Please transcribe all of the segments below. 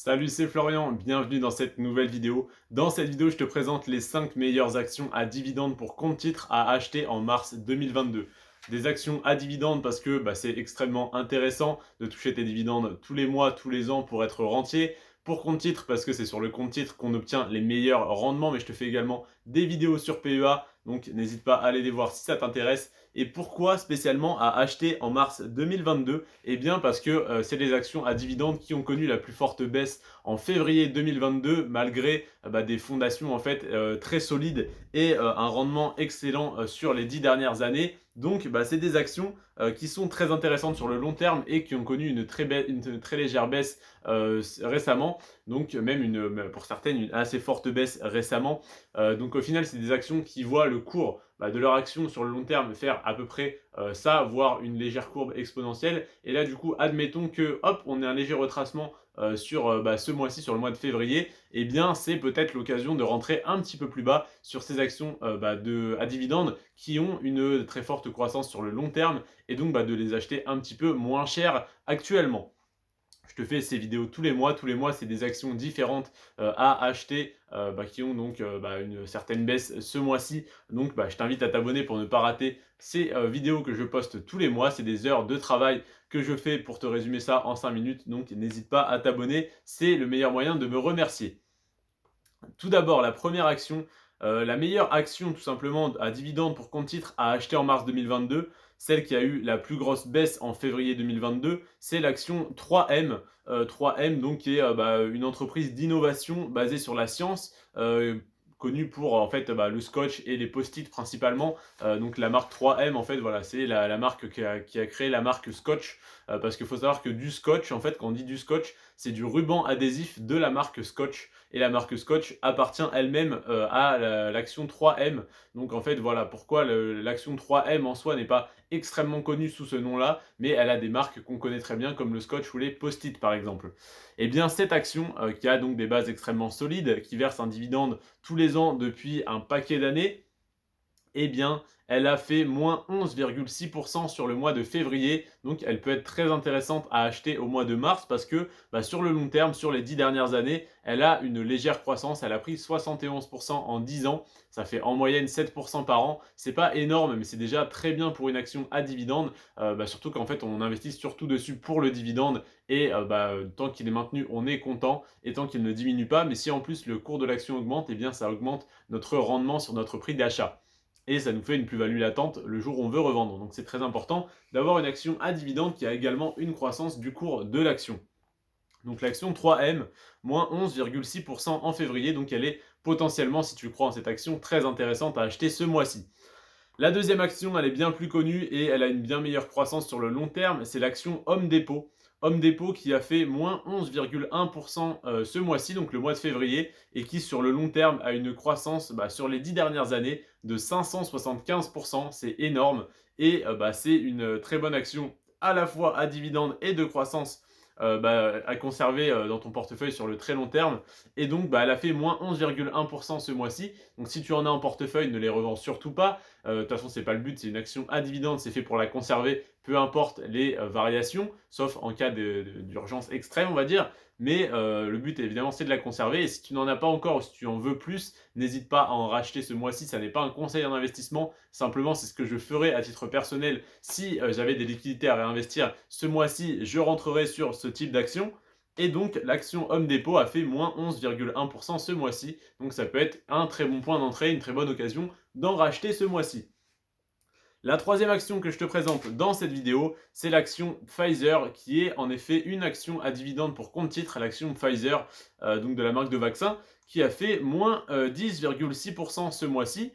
Salut, c'est Florian, bienvenue dans cette nouvelle vidéo. Dans cette vidéo, je te présente les 5 meilleures actions à dividendes pour compte titre à acheter en mars 2022. Des actions à dividendes parce que c'est extrêmement intéressant de toucher tes dividendes tous les mois, tous les ans pour être rentier. Pour compte titre parce que c'est sur le compte titre qu'on obtient les meilleurs rendements, mais je te fais également des vidéos sur PEA, donc n'hésite pas à aller les voir si ça t'intéresse. Et pourquoi spécialement à acheter en mars 2022? Eh bien parce que c'est les actions à dividendes qui ont connu la plus forte baisse en février 2022 malgré des fondations en fait très solides et un rendement excellent sur les 10 dernières années. Donc c'est des actions qui sont très intéressantes sur le long terme et qui ont connu une très légère baisse récemment, donc même pour certaines une assez forte baisse récemment. Donc au final c'est des actions qui voient le cours de leur action sur le long terme faire à peu près ça, voire une légère courbe exponentielle. Et là du coup admettons que hop on ait un léger retracement sur ce mois-ci, sur le mois de février, eh bien c'est peut-être l'occasion de rentrer un petit peu plus bas sur ces actions à dividendes qui ont une très forte croissance sur le long terme et donc de les acheter un petit peu moins cher actuellement. Je te fais ces vidéos tous les mois. Tous les mois, c'est des actions différentes à acheter qui ont donc une certaine baisse ce mois-ci. Donc, je t'invite à t'abonner pour ne pas rater ces vidéos que je poste tous les mois. C'est des heures de travail que je fais pour te résumer ça en 5 minutes. Donc, n'hésite pas à t'abonner. C'est le meilleur moyen de me remercier. Tout d'abord, la première action, la meilleure action tout simplement à dividende pour compte titre à acheter en mars 2022, celle qui a eu la plus grosse baisse en février 2022, c'est l'action 3M. 3M donc qui est une entreprise d'innovation basée sur la science, connue pour en fait le scotch et les post-it principalement. Donc la marque 3M en fait voilà, c'est la marque qui a créé la marque Scotch, parce qu'il faut savoir que du scotch en fait, quand on dit du scotch, c'est du ruban adhésif de la marque Scotch. Et la marque Scotch appartient elle-même à l'action 3M. Donc en fait voilà pourquoi l'action 3M en soi n'est pas extrêmement connue sous ce nom-là, mais elle a des marques qu'on connaît très bien comme le Scotch ou les Post-it par exemple. Et bien cette action qui a donc des bases extrêmement solides, qui verse un dividende tous les ans depuis un paquet d'années, eh bien, elle a fait moins 11,6% sur le mois de février. Donc, elle peut être très intéressante à acheter au mois de mars parce que sur le long terme, sur les 10 dernières années, elle a une légère croissance. Elle a pris 71% en 10 ans. Ça fait en moyenne 7% par an. C'est pas énorme, mais c'est déjà très bien pour une action à dividende. Surtout qu'en fait, on investit surtout dessus pour le dividende. Et tant qu'il est maintenu, on est content. Et tant qu'il ne diminue pas. Mais si en plus le cours de l'action augmente, eh bien, ça augmente notre rendement sur notre prix d'achat et ça nous fait une plus-value latente le jour où on veut revendre. Donc c'est très important d'avoir une action à dividende qui a également une croissance du cours de l'action. Donc l'action 3M, moins 11,6% en février, donc elle est potentiellement, si tu crois en cette action, très intéressante à acheter ce mois-ci. La deuxième action, elle est bien plus connue et elle a une bien meilleure croissance sur le long terme, c'est l'action Home Depot. Home Depot qui a fait moins 11,1% ce mois-ci, donc le mois de février, et qui sur le long terme a une croissance sur les 10 dernières années de 575%, c'est énorme, et c'est une très bonne action à la fois à dividende et de croissance à conserver dans ton portefeuille sur le très long terme. Et donc, elle a fait moins 11,1% ce mois-ci. Donc, si tu en as en portefeuille, ne les revends surtout pas. De toute façon, c'est pas le but, c'est une action à dividende, c'est fait pour la conserver, peu importe les variations, sauf en cas d'urgence extrême, on va dire. Mais le but, évidemment, c'est de la conserver. Et si tu n'en as pas encore ou si tu en veux plus, n'hésite pas à en racheter ce mois-ci. Ça n'est pas un conseil en investissement. Simplement, c'est ce que je ferais à titre personnel si j'avais des liquidités à réinvestir. Ce mois-ci, je rentrerai sur ce type d'action. Et donc, l'action Home Depot a fait moins 11,1% ce mois-ci. Donc, ça peut être un très bon point d'entrée, une très bonne occasion d'en racheter ce mois-ci. La troisième action que je te présente dans cette vidéo, c'est l'action Pfizer, qui est en effet une action à dividende pour compte titre, l'action Pfizer, donc de la marque de vaccin, qui a fait moins 10,6% ce mois-ci.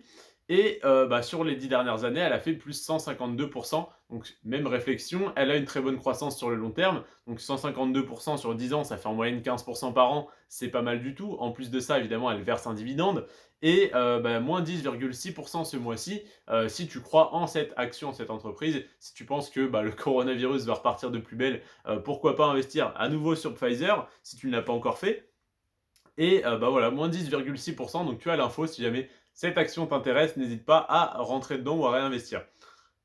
Et sur les 10 dernières années, elle a fait plus 152%. Donc même réflexion, elle a une très bonne croissance sur le long terme. Donc 152% sur 10 ans, ça fait en moyenne 15% par an. C'est pas mal du tout. En plus de ça, évidemment, elle verse un dividende. Et moins 10,6% ce mois-ci. Si tu crois en cette action, cette entreprise, si tu penses que le coronavirus va repartir de plus belle, pourquoi pas investir à nouveau sur Pfizer si tu ne l'as pas encore fait. Et voilà, moins 10,6%. Donc tu as l'info si jamais cette action t'intéresse, n'hésite pas à rentrer dedans ou à réinvestir.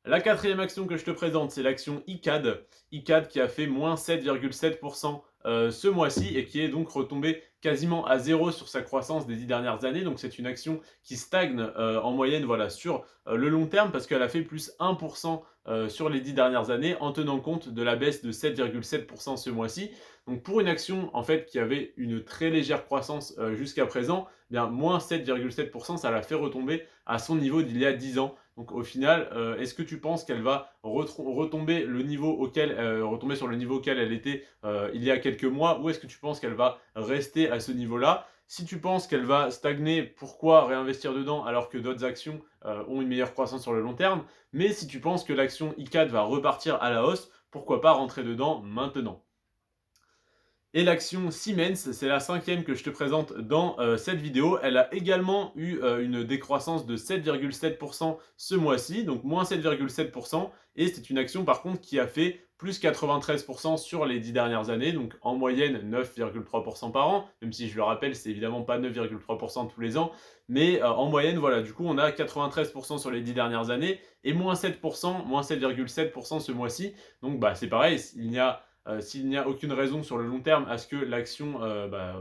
La quatrième action que je te présente, c'est l'action ICAD. ICAD qui a fait moins 7,7% ce mois-ci et qui est donc retombée quasiment à zéro sur sa croissance des 10 dernières années. Donc c'est une action qui stagne en moyenne voilà, sur le long terme parce qu'elle a fait plus 1% sur les 10 dernières années en tenant compte de la baisse de 7,7% ce mois-ci. Donc pour une action en fait qui avait une très légère croissance jusqu'à présent, eh bien moins 7,7%, ça l'a fait retomber à son niveau d'il y a 10 ans. Donc au final, est-ce que tu penses qu'elle va retomber retomber sur le niveau auquel elle était il y a quelques mois, ou est-ce que tu penses qu'elle va rester à ce niveau-là? Si tu penses qu'elle va stagner, pourquoi réinvestir dedans alors que d'autres actions ont une meilleure croissance sur le long terme? Mais si tu penses que l'action ICAD va repartir à la hausse, pourquoi pas rentrer dedans maintenant? Et l'action Siemens, c'est la cinquième que je te présente dans cette vidéo. Elle a également eu une décroissance de 7,7% ce mois-ci, donc moins 7,7%. Et c'est une action par contre qui a fait plus 93% sur les 10 dernières années, donc en moyenne 9,3% par an, même si je le rappelle, c'est évidemment pas 9,3% tous les ans, mais en moyenne, voilà, du coup on a 93% sur les 10 dernières années et moins 7%, moins 7,7% ce mois-ci. Donc bah, c'est pareil, s'il n'y a aucune raison sur le long terme à ce que l'action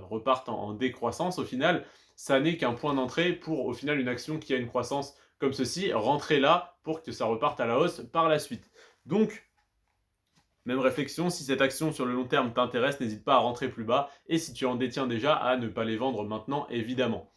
reparte en décroissance, au final, ça n'est qu'un point d'entrée pour, au final, une action qui a une croissance comme ceci, rentrer là pour que ça reparte à la hausse par la suite. Donc, même réflexion, si cette action sur le long terme t'intéresse, n'hésite pas à rentrer plus bas, et si tu en détiens déjà, à ne pas les vendre maintenant, évidemment.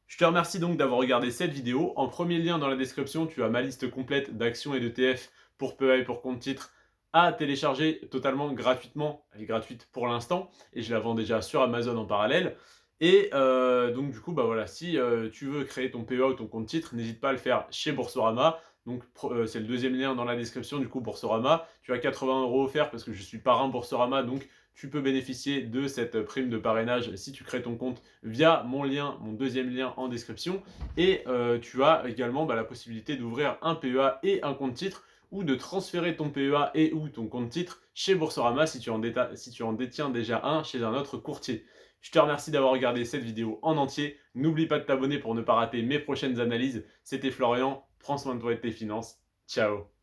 Je te remercie donc d'avoir regardé cette vidéo. En premier lien dans la description, tu as ma liste complète d'actions et d'ETF pour PEA et pour compte titre à télécharger totalement gratuitement. Elle est gratuite pour l'instant et je la vends déjà sur Amazon en parallèle. Et donc du coup, bah voilà, si tu veux créer ton PEA ou ton compte titre, n'hésite pas à le faire chez Boursorama. Donc c'est le deuxième lien dans la description, du coup Boursorama. Tu as 80 € offerts parce que je suis parrain Boursorama, donc tu peux bénéficier de cette prime de parrainage si tu crées ton compte via mon lien, mon deuxième lien en description. Et tu as également la possibilité d'ouvrir un PEA et un compte titre ou de transférer ton PEA et ou ton compte titre chez Boursorama si tu en détiens déjà un chez un autre courtier. Je te remercie d'avoir regardé cette vidéo en entier. N'oublie pas de t'abonner pour ne pas rater mes prochaines analyses. C'était Florian, prends soin de toi et de tes finances. Ciao.